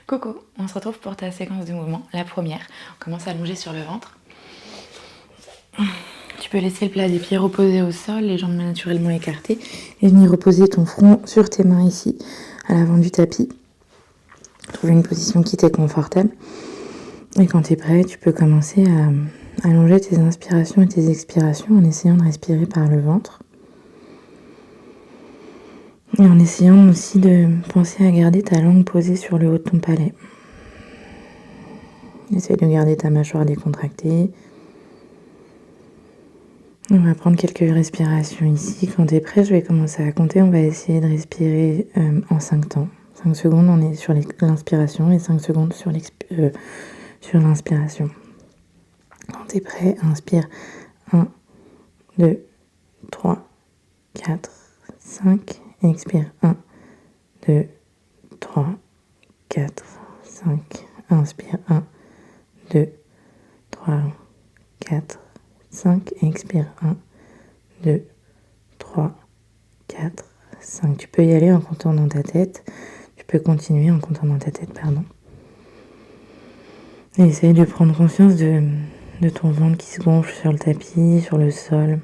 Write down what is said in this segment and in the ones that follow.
Coucou, on se retrouve pour ta séquence de mouvements. La première, on commence à allonger sur le ventre. Tu peux laisser le plat des pieds reposer au sol, les jambes naturellement écartées, et venir reposer ton front sur tes mains ici, à l'avant du tapis. Trouve une position qui t'est confortable. Et quand tu es prêt, tu peux commencer à allonger tes inspirations et tes expirations en essayant de respirer par le ventre. Et en essayant aussi de penser à garder ta langue posée sur le haut de ton palais. Essaye de garder ta mâchoire décontractée. On va prendre quelques respirations ici. Quand tu es prêt, je vais commencer à compter. On va essayer de respirer en 5 temps. 5 secondes, on est sur l'inspiration et 5 secondes sur l'inspiration. Quand tu es prêt, inspire 1, 2, 3, 4, 5. Expire 1, 2, 3, 4, 5. Inspire 1, 2, 3, 4, 5. Expire 1, 2, 3, 4, 5. Tu peux y aller en comptant dans ta tête. Tu peux continuer en comptant dans ta tête, pardon. Et essaye de prendre conscience de ton ventre qui se gonfle sur le tapis, sur le sol,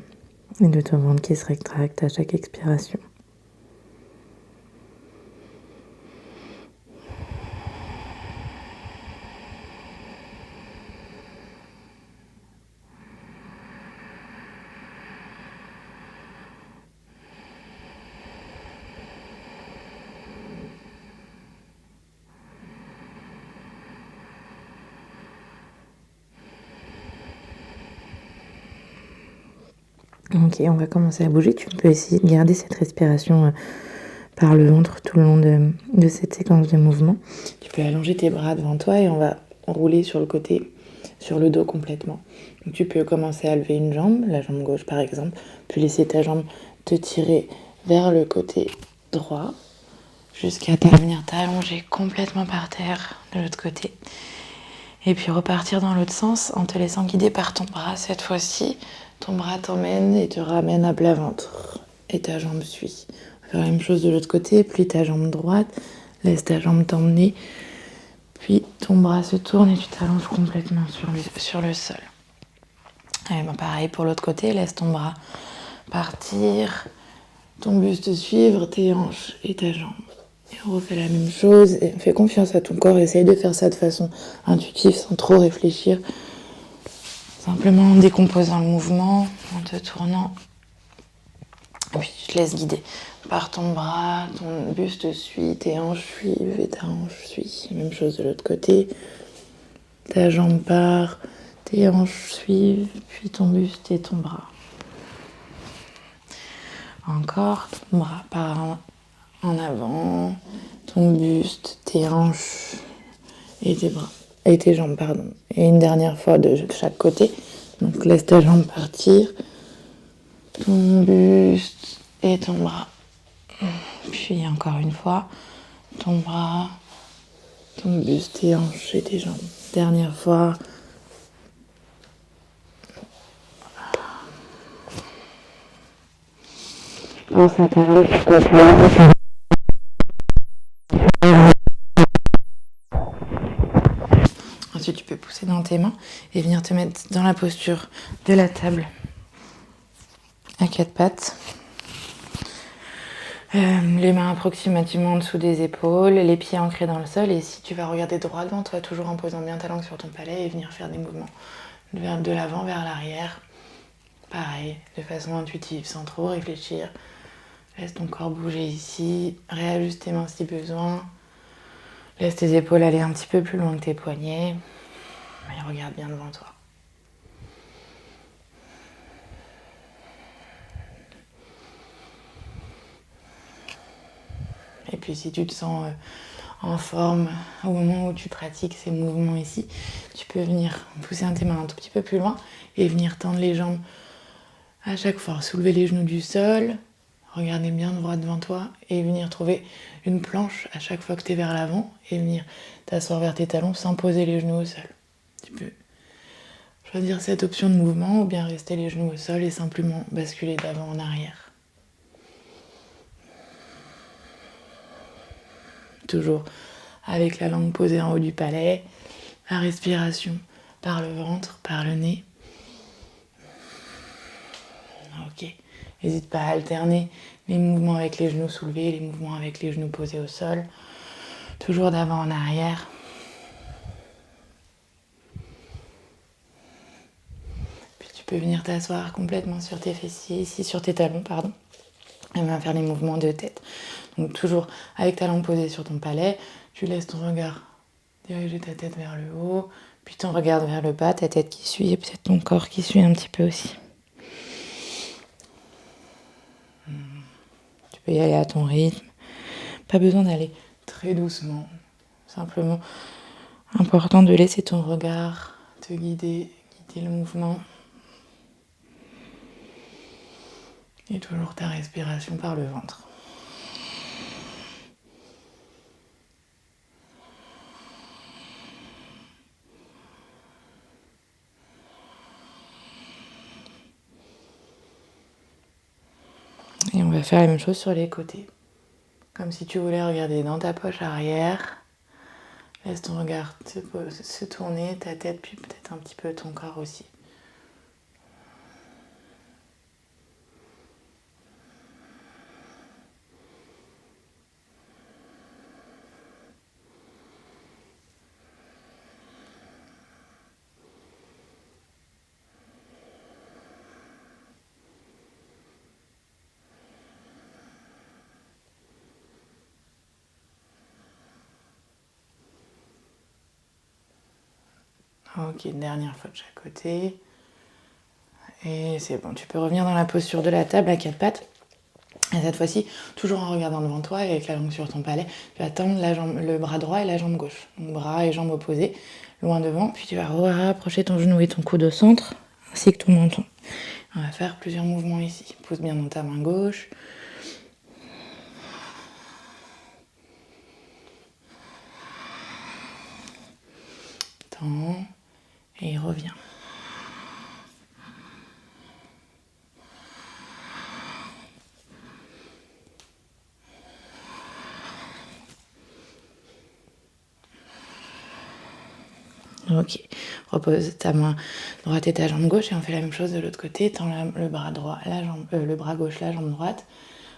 et de ton ventre qui se rétracte à chaque expiration. Ok, on va commencer à bouger. Tu peux essayer de garder cette respiration par le ventre tout le long de cette séquence de mouvement. Tu peux allonger tes bras devant toi et on va rouler sur le côté, sur le dos complètement. Donc tu peux commencer à lever une jambe, la jambe gauche par exemple, puis laisser ta jambe te tirer vers le côté droit jusqu'à venir t'allonger complètement par terre de l'autre côté. Et puis repartir dans l'autre sens en te laissant guider par ton bras cette fois-ci. Ton bras t'emmène et te ramène à plat ventre. Et ta jambe suit. On va faire la même chose de l'autre côté. Plie ta jambe droite. Laisse ta jambe t'emmener. Puis ton bras se tourne et tu t'allonges complètement sur le sol. Et ben pareil pour l'autre côté. Laisse ton bras partir. Ton buste suivre, tes hanches et ta jambe. Et on refait la même chose. Et on fait confiance à ton corps. Essaye de faire ça de façon intuitive sans trop réfléchir. Simplement en décomposant le mouvement, en te tournant. Et puis tu te laisses guider par ton bras, ton buste suit, tes hanches suivent et ta hanche suit. Même chose de l'autre côté. Ta jambe part, tes hanches suivent, puis ton buste et ton bras. Encore, ton bras part en avant, ton buste, tes hanches et tes bras. Et tes jambes, pardon. Et une dernière fois de chaque côté. Donc laisse ta jambe partir, ton buste et ton bras. Puis encore une fois, ton bras, ton buste, tes hanches et tes jambes. Dernière fois. Pense à ta jambe qui continue. Ensuite, tu peux pousser dans tes mains et venir te mettre dans la posture de la table à 4 pattes. Les mains approximativement en dessous des épaules, les pieds ancrés dans le sol. Et si tu vas regarder droit devant toi, toujours en posant bien ta langue sur ton palais et venir faire des mouvements de l'avant vers l'arrière. Pareil, de façon intuitive, sans trop réfléchir. Laisse ton corps bouger ici. Réajuste tes mains si besoin. Laisse tes épaules aller un petit peu plus loin que tes poignets. Et regarde bien devant toi. Et puis si tu te sens en forme au moment où tu pratiques ces mouvements ici, tu peux venir pousser tes mains un tout petit peu plus loin et venir tendre les jambes à chaque fois. Soulever les genoux du sol, regarder bien droit devant toi et venir trouver une planche à chaque fois que tu es vers l'avant et venir t'asseoir vers tes talons sans poser les genoux au sol. Tu peux choisir cette option de mouvement ou bien rester les genoux au sol et simplement basculer d'avant en arrière. Toujours avec la langue posée en haut du palais. La respiration par le ventre, par le nez. Ok. N'hésite pas à alterner les mouvements avec les genoux soulevés, les mouvements avec les genoux posés au sol. Toujours d'avant en arrière. Puis tu peux venir t'asseoir complètement sur tes fessiers, ici sur tes talons, pardon. Et on va faire les mouvements de tête. Donc toujours avec ta langue posée sur ton palais, tu laisses ton regard diriger ta tête vers le haut, puis ton regard vers le bas, ta tête qui suit et peut-être ton corps qui suit un petit peu aussi. Tu peux y aller à ton rythme. Pas besoin d'aller très doucement. Simplement important de laisser ton regard te guider le mouvement. Et toujours ta respiration par le ventre. Et on va faire la même chose sur les côtés. Comme si tu voulais regarder dans ta poche arrière. Laisse ton regard se tourner, ta tête, puis peut-être un petit peu ton corps aussi. Ok, dernière fois de chaque côté. Et c'est bon, tu peux revenir dans la posture de la table à quatre pattes. Et cette fois-ci, toujours en regardant devant toi et avec la langue sur ton palais, tu vas tendre le bras droit et la jambe gauche. Donc bras et jambes opposés, loin devant. Puis tu vas rapprocher ton genou et ton coude au centre, ainsi que ton menton. On va faire plusieurs mouvements ici. Pousse bien dans ta main gauche. Tends et reviens. Ok, repose ta main droite et ta jambe gauche et on fait la même chose de l'autre côté. Tends le bras droit, le bras gauche, la jambe droite.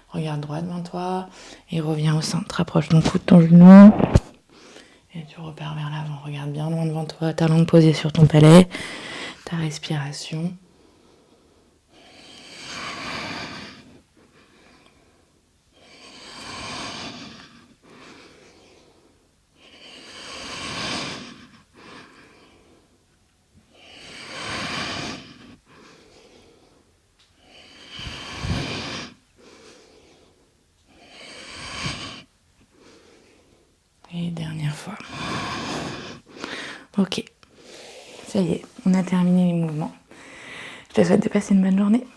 Regarde droit devant toi et reviens au centre. Rapproche ton cou de ton genou et tu repars vers l'avant. Regarde bien loin devant toi, ta langue posée sur ton palais, ta respiration. Et dernière fois. Ok, ça y est, on a terminé les mouvements. Je te souhaite de passer une bonne journée.